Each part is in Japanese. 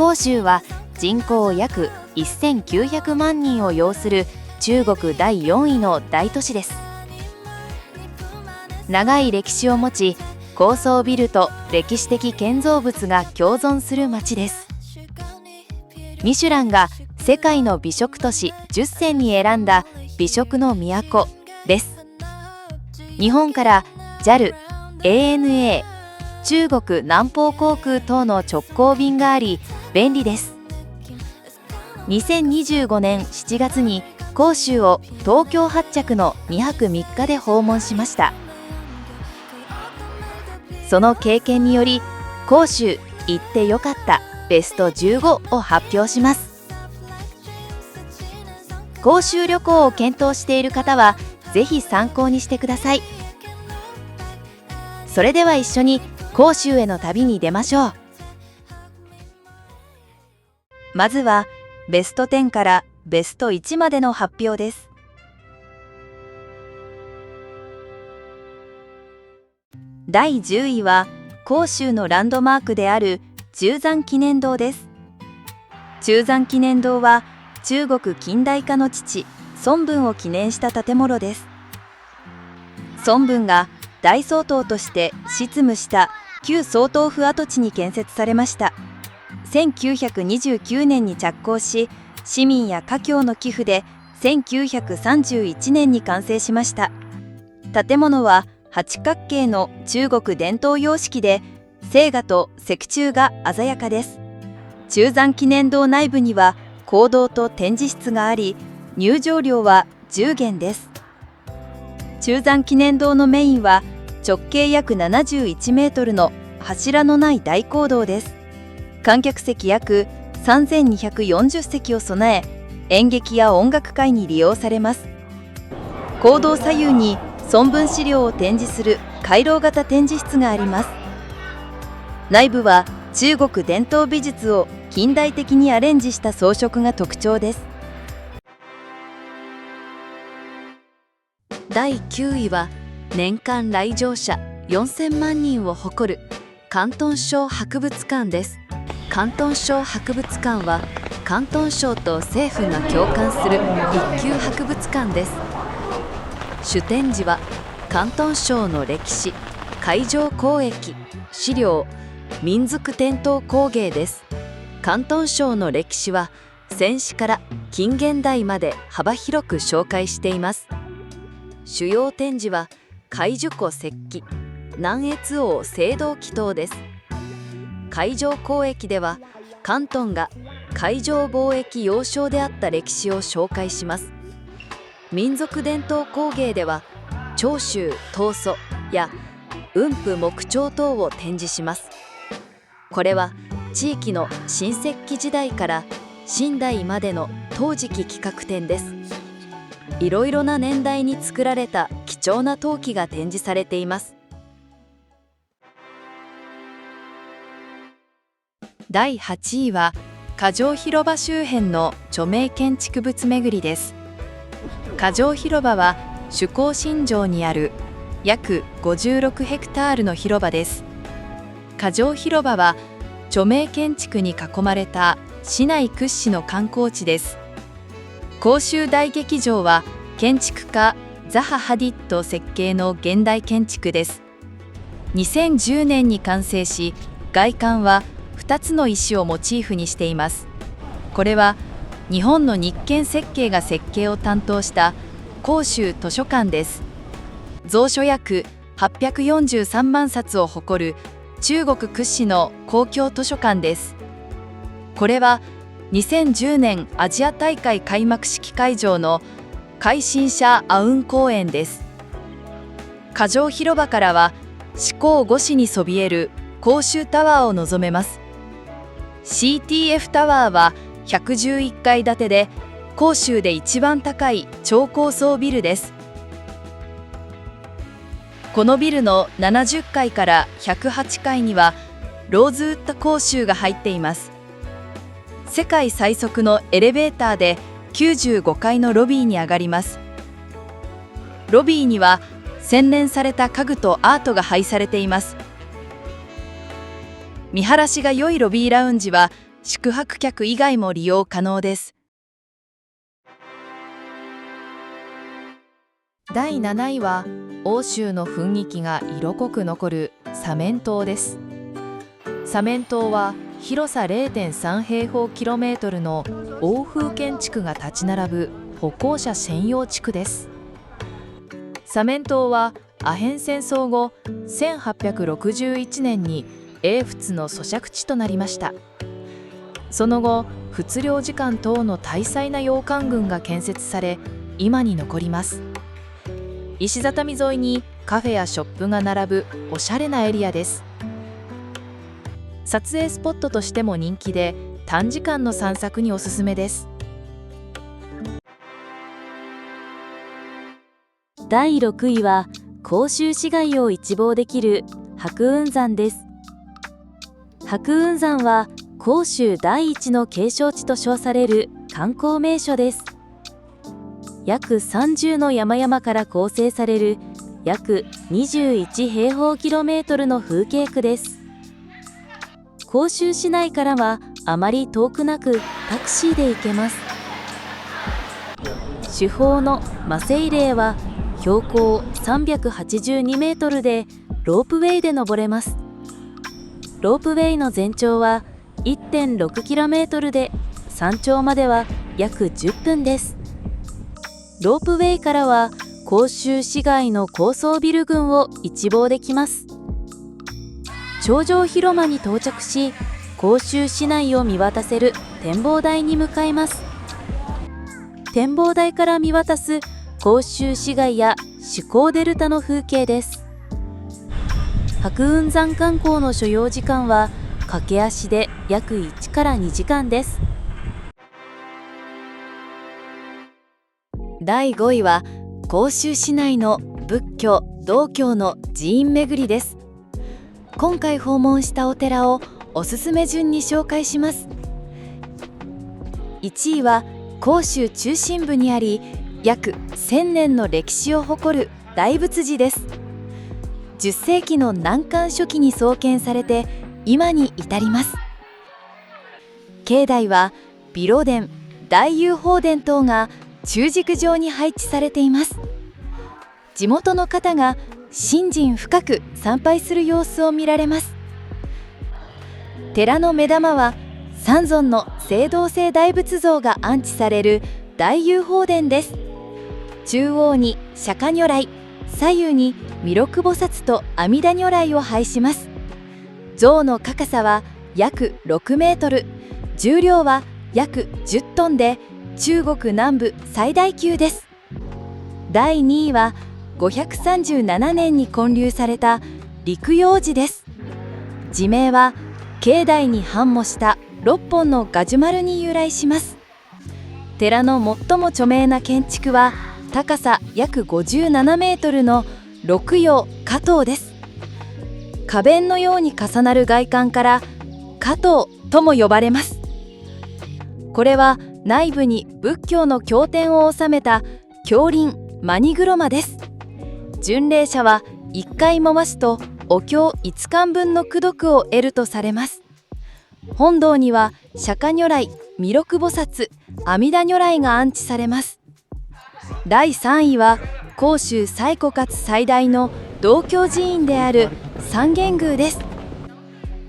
広州は人口約1900万人を擁する中国第4位の大都市です。長い歴史を持ち、高層ビルと歴史的建造物が共存する街です。ミシュランが世界の美食都市10選に選んだ美食の都です。日本から JAL、ANA、中国南方航空等の直行便があり便利です。2025年7月に広州を東京発着の2泊3日で訪問しました。その経験により広州行ってよかったベスト15を発表します。広州旅行を検討している方はぜひ参考にしてください。それでは一緒に広州への旅に出ましょう。まずはベスト10からベスト1までの発表です。第10位は広州のランドマークである中山記念堂です。中山記念堂は中国近代化の父孫文を記念した建物です。孫文が大総統として執務した旧総統府跡地に建設されました。1929年に着工し、市民や華僑の寄付で1931年に完成しました。建物は八角形の中国伝統様式で、青瓦と石柱が鮮やかです。中山記念堂内部には講堂と展示室があり、入場料は10元です。中山記念堂のメインは直径約71メートルの柱のない大講堂です。観客席約3240席を備え、演劇や音楽会に利用されます。講堂左右に孫文資料を展示する回廊型展示室があります。内部は中国伝統美術を近代的にアレンジした装飾が特徴です。第9位は年間来場者4000万人を誇る広東省博物館です。広東省博物館は広東省と政府が共管する一級博物館です。主展示は広東省の歴史、海上交易、資料、民族伝統工芸です。広東省の歴史は戦史から近現代まで幅広く紹介しています。主要展示は海珠湖石器、南越王青銅器等です。海上交易では広東が海上貿易要衝であった歴史を紹介します。民族伝統工芸では長州刀祖や雲布木彫等を展示します。これは地域の新石器時代から清代までの陶磁器企画展です。いろいろな年代に作られた貴重な陶器が展示されています。第8位は華城広場周辺の著名建築物巡りです。華城広場は主港新城にある約56ヘクタールの広場です。華城広場は著名建築に囲まれた市内屈指の観光地です。広州大劇場は建築家ザハ・ハディッド設計の現代建築です。2010年に完成し、外観は2つの石をモチーフにしています。これは日本の日建設計が設計を担当した広州図書館です。蔵書約843万冊を誇る中国屈指の公共図書館です。これは2010年アジア大会開幕式会場の海新社アウン公園です。華城広場からは四港越しにそびえる広州タワーを望めます。CTF タワーは111階建てで広州で一番高い超高層ビルです。このビルの70階から108階にはローズウッド広州が入っています。世界最速のエレベーターで95階のロビーに上がります。ロビーには洗練された家具とアートが配されています。見晴らしが良いロビーラウンジは宿泊客以外も利用可能です。第7位は、欧州の雰囲気が色濃く残るサメン島です。サメン島は広さ 0.3 平方キロメートルの欧風建築が立ち並ぶ歩行者専用地区です。サメン島はアヘン戦争後、1861年に英仏の租借地となりました。その後、仏領事館等の大細な洋館群が建設され、今に残ります。石畳沿いにカフェやショップが並ぶおしゃれなエリアです。撮影スポットとしても人気で、短時間の散策におすすめです。第6位は、広州市街を一望できる白雲山です。白雲山は広州第一の景勝地と称される観光名所です。約30の山々から構成される約21平方キロメートルの風景区です。広州市内からはあまり遠くなくタクシーで行けます。主峰のマセイレイは標高382メートルでロープウェイで登れます。ロープウェイの全長は 1.6 キロメートルで山頂までは約10分です。ロープウェイからは広州市街の高層ビル群を一望できます。頂上広間に到着し、広州市内を見渡せる展望台に向かいます。展望台から見渡す広州市街や主港デルタの風景です。白雲山観光の所要時間は駆け足で約1から2時間です。第5位は、広州市内の仏教・道教の寺院巡りです。今回訪問したお寺をおすすめ順に紹介します。1位は広州中心部にあり、約1000年の歴史を誇る大仏寺です。10世紀の南漢初期に創建されて今に至ります。境内は美露殿、大雄宝殿等が中軸状に配置されています。地元の方が信心深く参拝する様子を見られます。寺の目玉は三尊の青銅製大仏像が安置される大雄宝殿です。中央に釈迦如来、左右に弥勒菩薩と阿弥陀如来を配します。像の高さは約6メートル、重量は約10トンで中国南部最大級です。第2位は537年に建立された陸陽寺です。寺名は境内に繁茂した6本のガジュマルに由来します。寺の最も著名な建築は高さ約57メートルの六葉花塔です。花弁のように重なる外観から花塔とも呼ばれます。これは内部に仏教の経典を収めた経輪マニ車です。巡礼者は1回回すとお経5巻分の功徳を得るとされます。本堂には釈迦如来、弥勒菩薩、阿弥陀如来が安置されます。第3位は広州最古かつ最大の道教寺院である三元宮です。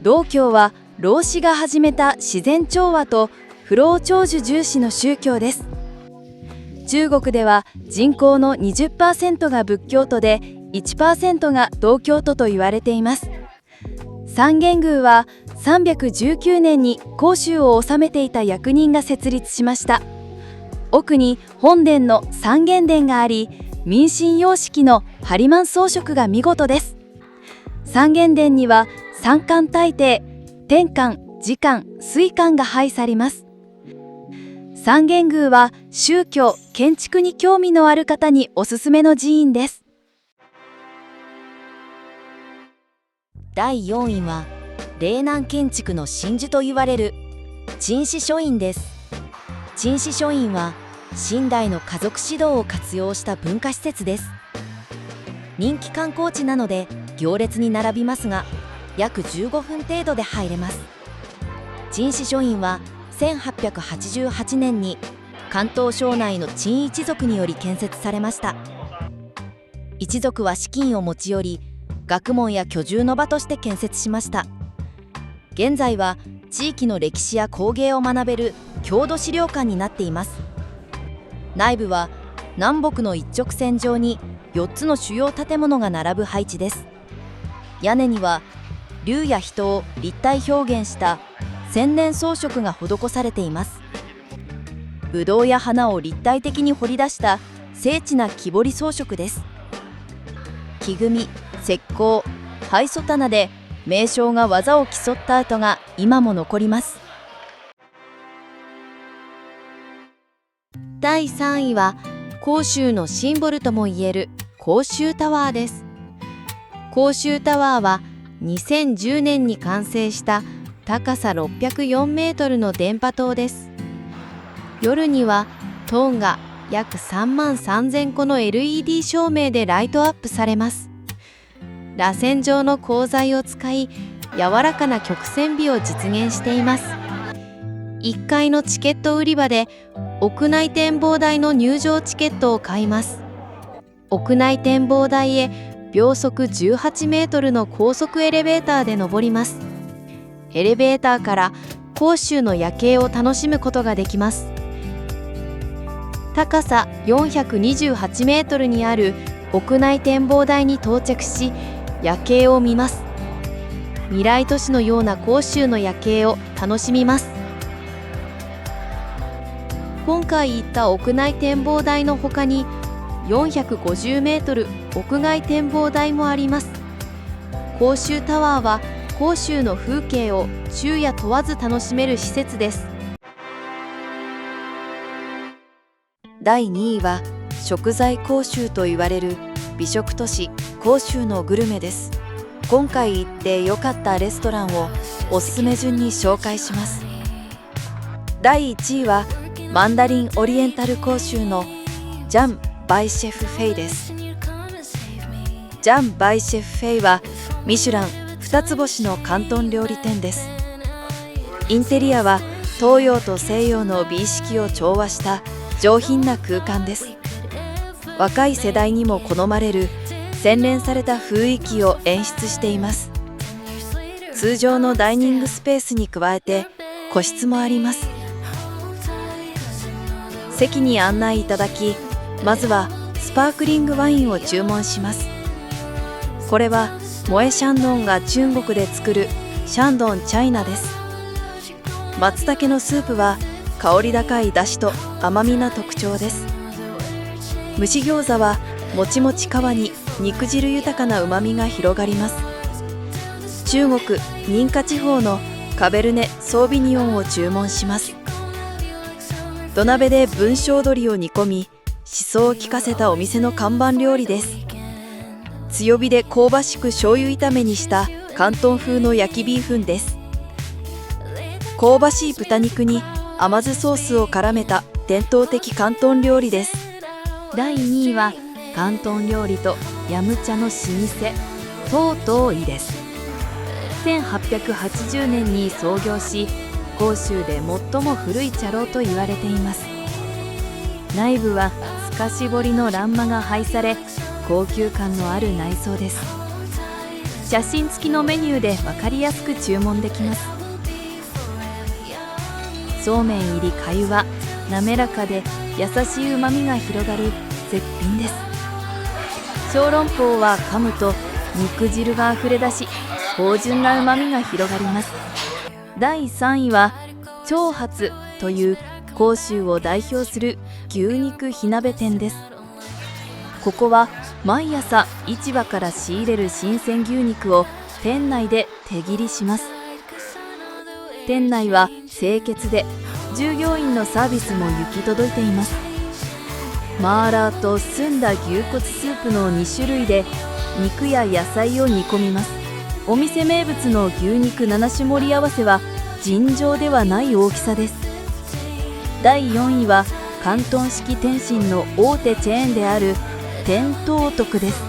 道教は老子が始めた自然調和と不老長寿重視の宗教です。中国では人口の 20% が仏教徒で 1% が道教徒と言われています。三元宮は319年に広州を治めていた役人が設立しました。奥に本殿の三元殿があり、民進様式の播磨装飾が見事です。三元殿には三官大帝、天官、時官、水官が配されます。三元宮は宗教・建築に興味のある方におすすめの寺院です。第4位は嶺南建築の真珠と言われる陳氏書院です。陳氏書院は清代の家族指導を活用した文化施設です。人気観光地なので行列に並びますが、約15分程度で入れます。陳氏書院は1888年に関東省内の陳一族により建設されました。一族は資金を持ち寄り、学問や居住の場として建設しました。現在は地域の歴史や工芸を学べる郷土資料館になっています。内部は南北の一直線上に4つの主要建物が並ぶ配置です。屋根には竜や人を立体表現した千年装飾が施されています。ぶどうや花を立体的に彫り出した精緻な木彫り装飾です。木組み、石膏、灰素棚で名匠が技を競った跡が今も残ります。第3位は甲州のシンボルともいえる甲州タワーです。甲州タワーは2010年に完成した高さ604メートルの電波塔です。夜には塔が約3万3000個の LED 照明でライトアップされます。螺旋状の鋼材を使い、柔らかな曲線美を実現しています。1階のチケット売り場で屋内展望台の入場チケットを買います。屋内展望台へ秒速18メートルの高速エレベーターで登ります。エレベーターから甲州の夜景を楽しむことができます。高さ428メートルにある屋内展望台に到着し、夜景を見ます。未来都市のような甲州の夜景を楽しみます。今回行った屋内展望台の他に450メートル屋外展望台もあります。甲州タワーは甲州の風景を昼夜問わず楽しめる施設です。第2位は食材甲州と言われる美食都市甲州のグルメです。今回行って良かったレストランをおすすめ順に紹介します。第1位はマンダリンオリエンタル甲州のジャン・バイシェフ・フェイです。ジャン・バイシェフ・フェイはミシュラン2つ星の広東料理店です。インテリアは東洋と西洋の美意識を調和した上品な空間です。若い世代にも好まれる洗練された雰囲気を演出しています。通常のダイニングスペースに加えて個室もあります。席に案内いただき、まずはスパークリングワインを注文します。これはモエシャンドンが中国で作るシャンドンチャイナです。松茸のスープは香り高い出汁と甘みな特徴です。蒸し餃子はもちもち皮に肉汁豊かなうまみが広がります。中国寧夏地方のカベルネ・ソービニオンを注文します。土鍋で文章鶏を煮込み、しそを効かせたお店の看板料理です。強火で香ばしく醤油炒めにした広東風の焼きビーフンです。香ばしい豚肉に甘酢ソースを絡めた伝統的広東料理です。第2位は広東料理とヤムチャの老舗東東井です。1880年に創業し、甲州で最も古い茶楼と言われています。内部は透かし彫りの欄間が配され、高級感のある内装です。写真付きのメニューで分かりやすく注文できます。そうめん入り粥は滑らかで優しいうまみが広がる絶品です。小籠包は噛むと肉汁があふれ出し、芳醇なうまみが広がります。第3位は長発という甲州を代表する牛肉火鍋店です。ここは毎朝市場から仕入れる新鮮牛肉を店内で手切りします。店内は清潔で、従業員のサービスも行き届いています。マーラーと澄んだ牛骨スープの2種類で肉や野菜を煮込みます。お店名物の牛肉7種盛り合わせは尋常ではない大きさです。第4位は広東式点心の大手チェーンである天東徳です。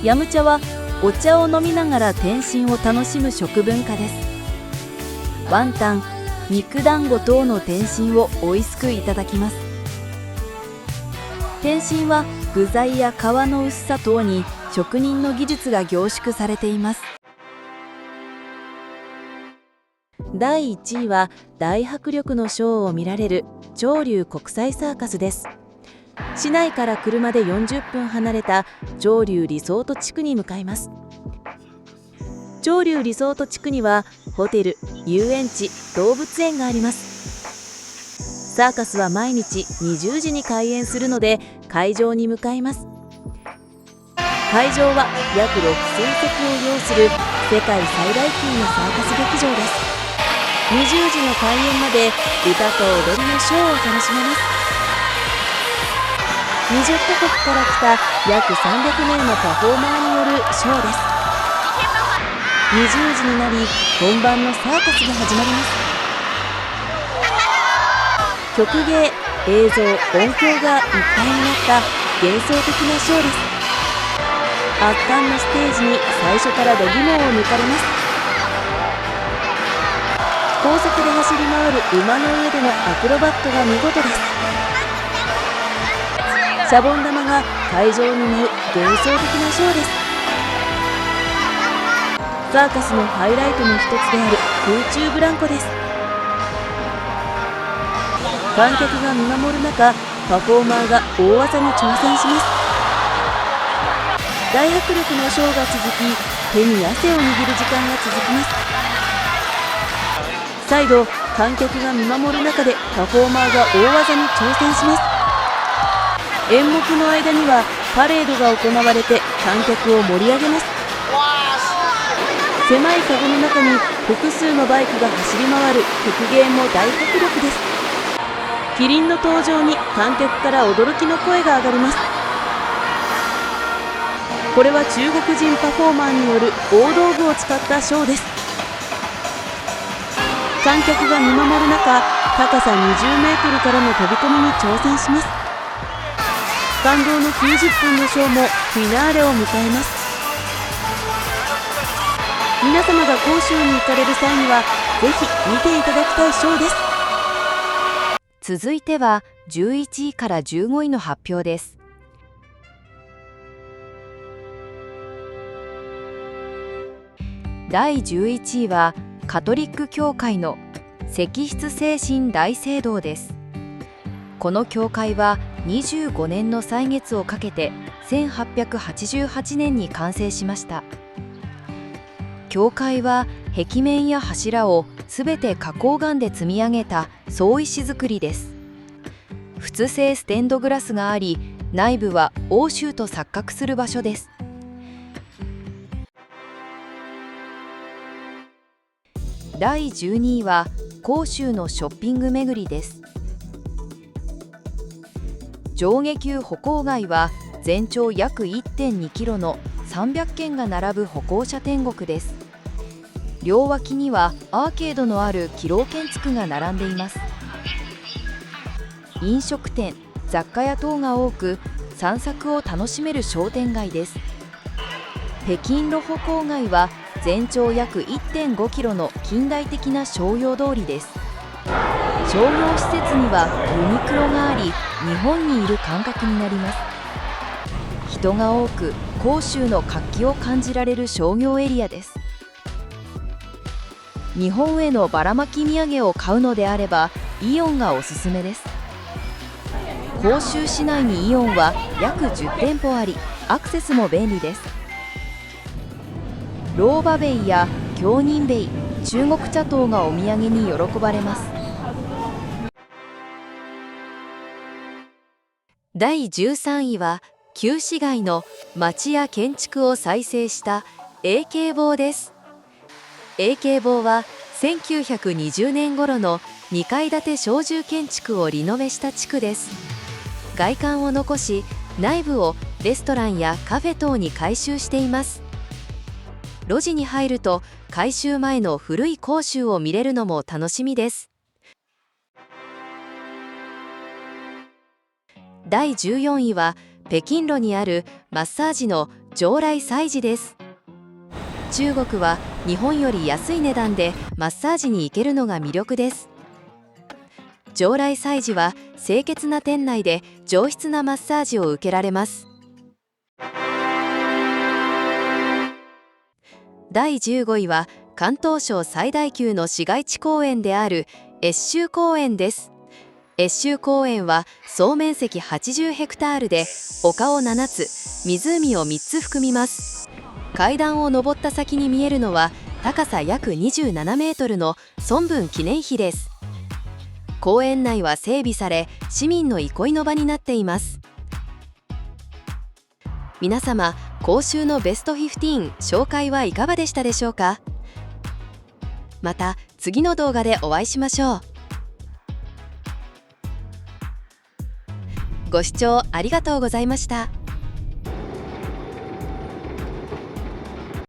ヤムチャはお茶を飲みながら点心を楽しむ食文化です。ワンタン、肉団子等の点心を美味しくいただきます。点心は具材や皮の薄さ等に職人の技術が凝縮されています。第1位は大迫力のショーを見られる長隆国際サーカスです。市内から車で40分離れた長隆リゾート地区に向かいます。長隆リゾート地区にはホテル、遊園地、動物園があります。サーカスは毎日20時に開園するので会場に向かいます。会場は約6000席を要する世界最大級のサーカス劇場です。20時の開演まで歌と踊りのショーを楽しめます。20カ国から来た約300名のパフォーマーによるショーです。20時になり本番のサーカスが始まります。曲芸、映像、音響が一体になった幻想的なショーです。圧巻のステージに最初から度肝を抜かれます。高速で走り回る馬の上でのアクロバットが見事です。シャボン玉が会場に舞う幻想的なショーです。サーカスのハイライトの一つである空中ブランコです。観客が見守る中、パフォーマーが大技に挑戦します。大迫力のショーが続き、手に汗を握る時間が続きます。再度、観客が見守る中でパフォーマーが大技に挑戦します。演目の間にはパレードが行われて観客を盛り上げます。狭いカゴの中に複数のバイクが走り回る曲芸も大迫力です。キリンの登場に観客から驚きの声が上がります。これは中国人パフォーマーによる大道具を使ったショーです。観客が見守る中、高さ20メートルからの飛び込みに挑戦します。感動の90分のショーもフィナーレを迎えます。皆様が広州に行かれる際にはぜひ見ていただきたいショーです。続いては11位から15位の発表です。第11位はカトリック教会の石室聖神大聖堂です。この教会は25年の歳月をかけて1888年に完成しました。教会は壁面や柱をすべて花崗岩で積み上げた総石造りです。仏製ステンドグラスがあり、内部は欧州と錯覚する場所です。第12位は広州のショッピング巡りです。上下級歩行街は全長約 1.2 キロの300軒が並ぶ歩行者天国です。両脇にはアーケードのあるキロ建築が並んでいます。飲食店、雑貨屋等が多く、散策を楽しめる商店街です。北京路歩行街は全長約 1.5 キロの近代的な商業通りです。商業施設にはユニクロがあり、日本にいる感覚になります。人が多く、広州の活気を感じられる商業エリアです。日本へのばらまき土産を買うのであれば、イオンがおすすめです。広州市内にイオンは約10店舗あり、アクセスも便利です。ローバベイや京寧ベイ、中国茶等がお土産に喜ばれます。第13位は旧市街の町や建築を再生した永慶坊です。永慶坊は1920年頃の2階建て小住建築をリノベした地区です。外観を残し、内部をレストランやカフェ等に改修しています。路地に入ると改修前の古い広州を見れるのも楽しみです。第14位は北京路にあるマッサージの常来祭寺です。中国は日本より安い値段でマッサージに行けるのが魅力です。上来祭事は清潔な店内で上質なマッサージを受けられます。第15位は関東省最大級の市街地公園である越州公園です。越州公園は総面積80ヘクタールで丘を7つ、湖を3つ含みます。階段を登った先に見えるのは高さ約27メートルの孫文記念碑です。公園内は整備され、市民の憩いの場になっています。皆様、今週のベスト15紹介はいかがでしたでしょうか。また次の動画でお会いしましょう。ご視聴ありがとうございました。